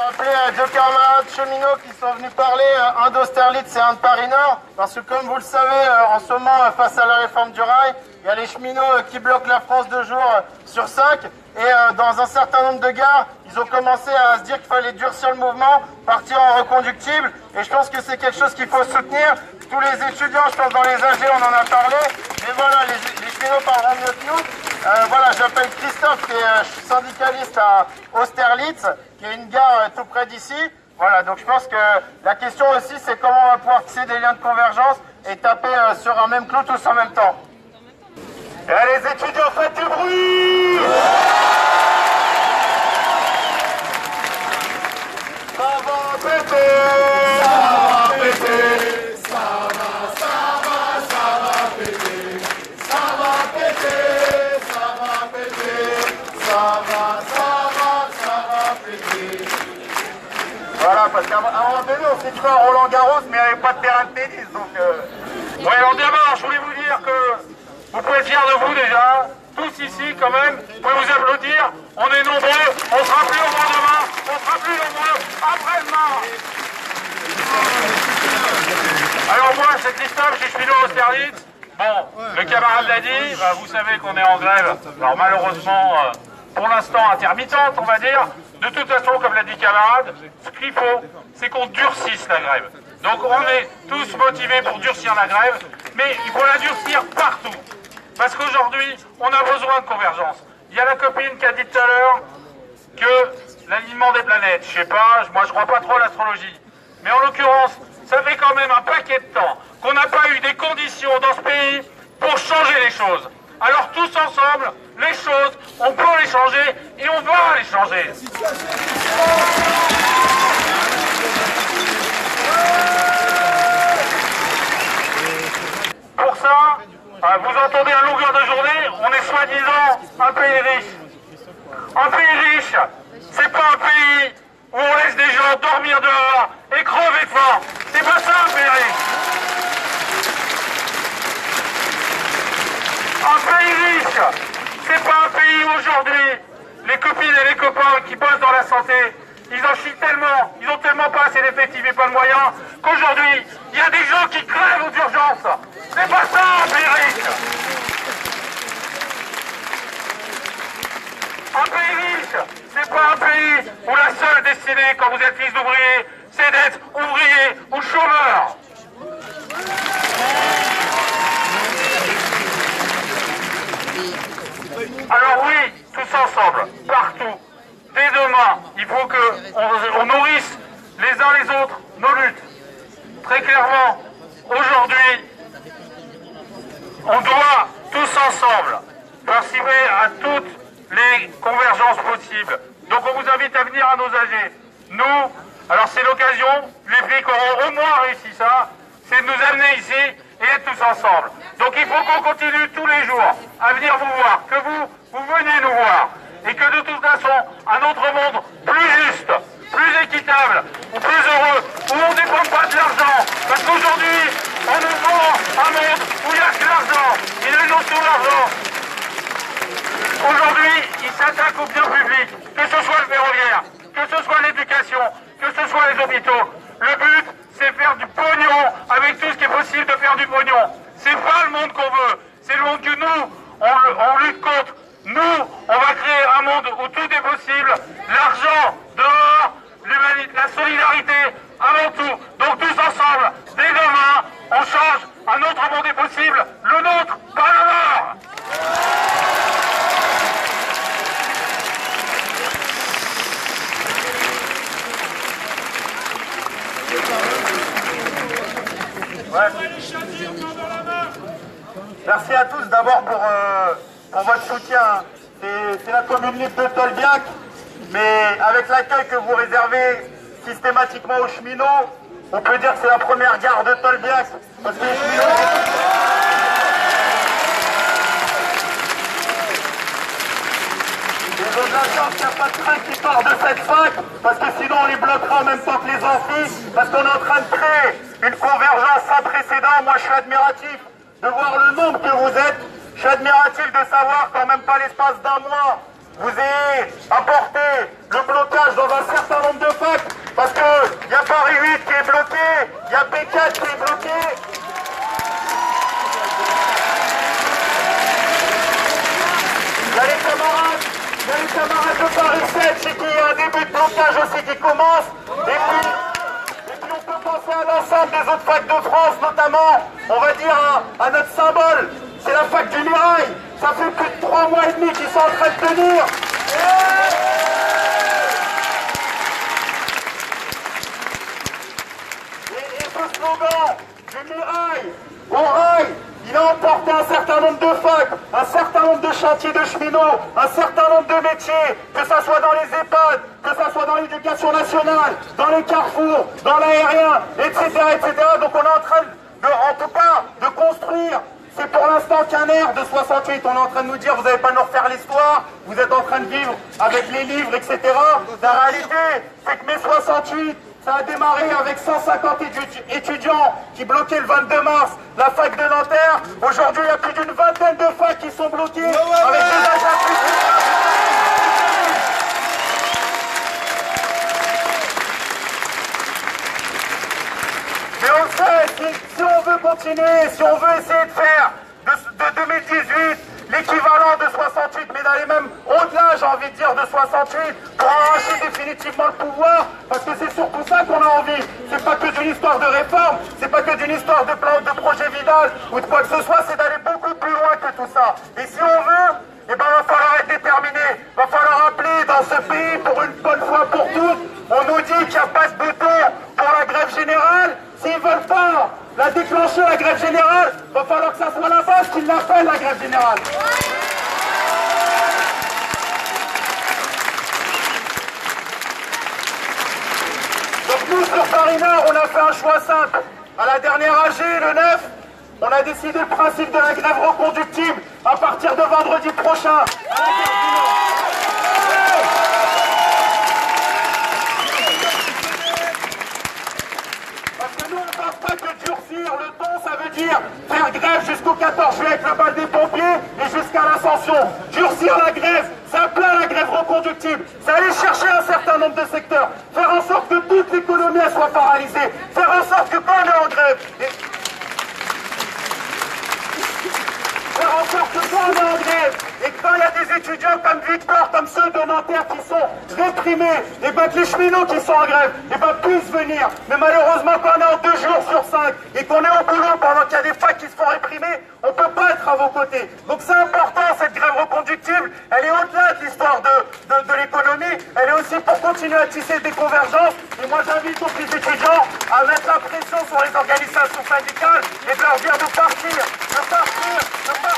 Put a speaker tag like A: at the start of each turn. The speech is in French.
A: appeler deux camarades cheminots qui sont venus parler, un d'Austerlitz et un de Paris-Nord, parce que comme vous le savez, en ce moment, face à la réforme du rail, il y a les cheminots qui bloquent la France 2 jours sur 5, et dans un certain nombre de gares, ils ont commencé à se dire qu'il fallait durcir le mouvement, partir en reconductible, et je pense que c'est quelque chose qu'il faut soutenir. Tous les étudiants, je pense dans les AG, on en a parlé, mais voilà, les cheminots parleront mieux que nous. Voilà, j'appelle Christophe, et je suis syndicaliste à Austerlitz, qui est une gare tout près d'ici. Voilà, donc je pense que la question aussi, c'est comment on va pouvoir tisser des liens de convergence et taper sur un même clou tous en même temps. Et les étudiants, faites du bruit! Ça va péter! Ça va péter! Ça va péter! Ça va péter! Ça va péter! Ça va péter! Voilà, parce qu'à un moment donné, on s'est dit à Roland Garros, mais il n'y avait pas de terrain de tennis, donc... Ouais, alors d'abord, je voulais vous dire que vous pouvez être fiers de vous déjà, tous ici quand même, vous pouvez vous applaudir, on est nombreux, on sera plus nombreux demain, on sera plus nombreux après-demain. Alors moi, c'est Christophe, je suis cheminot à Austerlitz. Bon, le camarade l'a dit, bah, vous savez qu'on est en grève, alors malheureusement, pour l'instant intermittente, on va dire. De toute façon, comme l'a dit le camarade, ce qu'il faut, c'est qu'on durcisse la grève. Donc on est tous motivés pour durcir la grève, mais il faut la durcir partout. Parce qu'aujourd'hui, on a besoin de convergence. Il y a la copine qui a dit tout à l'heure que l'alignement des planètes, je sais pas, moi je crois pas trop à l'astrologie. Mais en l'occurrence, ça fait quand même un paquet de temps qu'on n'a pas eu des conditions dans ce pays pour changer les choses. Alors tous ensemble, les choses, on peut les changer et on va les changer. Pour ça, vous entendez à longueur de journée, on est soi-disant un pays riche. Un pays riche, c'est pas un pays où on laisse des gens dormir dehors et crever de faim. C'est pas ça un pays riche. Un pays riche, c'est pas un pays où aujourd'hui, les copines et les copains qui bossent dans la santé, ils en chient tellement, ils ont tellement pas assez d'effectifs et pas de moyens, qu'aujourd'hui, il y a des gens qui crèvent aux urgences. C'est pas ça un pays riche. Un pays riche, c'est pas un pays où la seule destinée quand vous êtes fils d'ouvrier, c'est d'être ouvrier ou chômeur. Alors oui, tous ensemble, partout, dès demain, il faut qu'on nourrisse les uns les autres nos luttes. Très clairement, aujourd'hui, on doit tous ensemble participer à toutes les convergences possibles. Donc on vous invite à venir à nos AG. Nous, alors c'est l'occasion, les flics auront au moins réussi ça, c'est de nous amener ici et être tous ensemble. Donc il faut qu'on continue tous les jours à venir vous voir, que vous veniez nous voir. Et que de toute façon, un autre monde plus juste, plus équitable, ou plus heureux, où on ne dépend pas de l'argent. Parce qu'aujourd'hui, on nous vend un monde où il n'y a que l'argent. Et les gens sur l'argent. Aujourd'hui, ils s'attaquent au bien public, que ce soit le ferroviaire, que ce soit l'éducation, que ce soit les hôpitaux. Le but, c'est faire du pognon avec tout ce qui est possible de faire du pognon. C'est pas le monde qu'on veut, c'est le monde que nous, on lutte contre. Nous, on va créer un monde où tout est possible. L'argent, dehors, l'humanité, la solidarité, avant tout. Donc tous ensemble, dès demain, on change. Un autre monde est possible. Le nôtre, pas le leur. Ouais. Merci à tous d'abord pour votre soutien. C'est la commune libre de Tolbiac, mais avec l'accueil que vous réservez systématiquement aux cheminots, on peut dire que c'est la première gare de Tolbiac, parce que les cheminots... Ils ont de la chance qu'il n'y a pas de train qui part de cette fac, parce que sinon on les bloquera en même temps que les amphis, parce qu'on est en train de créer une convergence sans précédent. Moi je suis admiratif de voir le nombre que vous êtes. Je suis admiratif de savoir qu'en même pas l'espace d'un mois, vous ayez apporté le blocage dans un certain nombre de facs.
B: la B4 qui est bloquée. Il y a les camarades de Paris 7 chez qui il y a un début de blocage aussi qui commence. Et puis on peut penser à l'ensemble des autres facs de France, notamment, on va dire, à notre symbole, c'est la fac du Mirail. Ça fait plus de 3 mois et demi qu'ils sont en train de tenir. Et ce slogan du Mirail au rail, il a emporté un certain nombre de facs, un certain nombre de chantiers de cheminots, un certain nombre de métiers, que ce soit dans les EHPAD, que ce soit dans l'éducation nationale, dans les carrefours, dans l'aérien, etc., etc. Donc on est en train en tout cas, de construire. C'est pour l'instant qu'un air de 68. On est en train de nous dire, vous n'allez pas nous refaire l'histoire, vous êtes en train de vivre avec les livres, etc. La réalité, c'est que mai 68, ça a démarré avec 150 étudiants qui bloquaient le 22 mars la fac de Nanterre. Aujourd'hui, il y a plus d'une vingtaine de facs qui sont bloquées avec des agents. Mais on le sait, si on veut continuer, si on veut essayer de faire de 2018 l'équivalent de 68, mais d'aller même au-delà, j'ai envie de dire, de 68, pour arracher définitivement le pouvoir, parce que c'est surtout ça qu'on a envie. C'est pas que d'une histoire de réforme, c'est pas que d'une histoire de plan de projet Vidal ou de quoi que ce soit, c'est d'aller beaucoup plus loin que tout ça. Et si on veut, eh ben, va falloir être déterminé, va falloir appeler dans ce pays pour une bonne fois pour toutes. On nous dit qu'il n'y a pas de bouton pour la grève générale. S'ils veulent pas la déclencher, la grève générale, va falloir que ça soit la base qui l'appelle la grève générale. Donc nous, sur Paris-Nord, on a fait un choix simple. À la dernière AG, le 9, on a décidé le principe de la grève reconductible à partir de vendredi prochain. À la gare du Nord. Le ton, ça veut dire faire grève jusqu'au 14 juillet avec le bal des pompiers et jusqu'à l'ascension. Durcir la grève, ça plaît la grève reconductible. C'est aller chercher un certain nombre de secteurs. Faire en sorte que toute l'économie soit paralysée. Faire en sorte que quand on est en grève... Faire en sorte que quand on est en grève et que quand il y a des étudiants comme Victor, comme ceux de Nanterre qui sont réprimés, et bien que les cheminots qui sont en grève, et bien puissent venir. Mais malheureusement, quand on est en 2 jours sur 5 et qu'on est au boulot pendant qu'il y a des facs qui se font réprimer, on ne peut pas être à vos côtés. Donc c'est important, cette grève reconductible, elle est au-delà de l'histoire de l'économie, elle est aussi pour continuer à tisser des convergences. Et moi j'invite tous les étudiants à mettre la pression sur les organisations syndicales et de leur dire de partir, de partir, de partir.